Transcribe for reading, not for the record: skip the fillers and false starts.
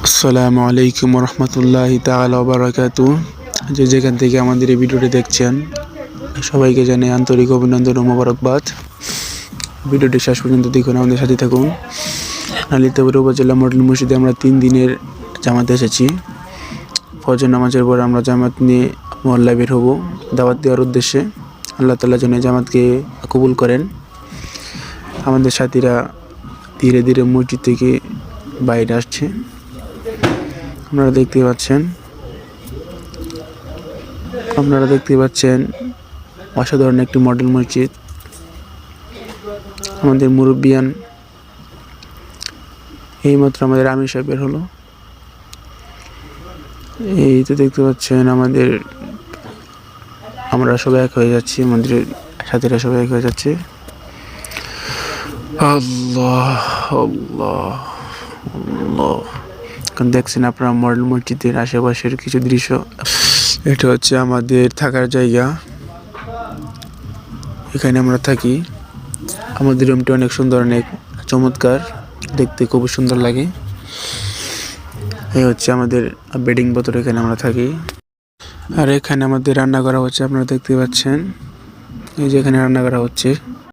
আসসালামু আলাইকুম রহমতুল্লাহি তাআলা ওয়া বারাকাতুহু। যেখান থেকে আমাদের এই ভিডিওটি দেখছেন সবাইকে জানাই আন্তরিক অভিনন্দন ও মোবারকবাদ। ভিডিওটি শেষ পর্যন্ত দেখুন, আমাদের সাথে থাকুন। নালিতাবাড়ী উপজেলা মডেল মসজিদে আমরা 3 দিনের জামাতে এসেছি। ফজর নামাজের পর আমরা জামাত নিয়ে মহল্লায় বের হব দাওয়াত দেওয়ার উদ্দেশ্যে। আল্লাহ তাআলা যেন জামাতকে কবুল করেন। আমাদের সাথীরা ধীরে ধীরে মসজিদ থেকে বাইরে আসছে, আপনারা দেখতে পাচ্ছেন অসাধারণ একটি মডেল মসজিদ। আমাদের মুরব্বিয়ান এইমাত্র আমাদের আমির সাহেব বের হলো। এই তো দেখতে পাচ্ছেন আমরা সবাই এক হয়ে যাচ্ছি, আমাদের সাথীরা সবাই এক হয়ে যাচ্ছে। আল্লাহ আল্লাহ আল্লাহ। এখন দেখছেন আপনারা মডেল মসজিদের আশেপাশের কিছু দৃশ্য। এটা হচ্ছে আমাদের থাকার জায়গা, এখানে আমরা থাকি। আমাদের রুমটি অনেক সুন্দর, অনেক চমৎকার, দেখতে খুব সুন্দর লাগে। এই হচ্ছে আমাদের বেডিং বোতল, এখানে আমরা থাকি। আর এখানে আমাদের রান্না করা হচ্ছে, আপনারা দেখতে পাচ্ছেন। এই যে এখানে রান্না করা হচ্ছে।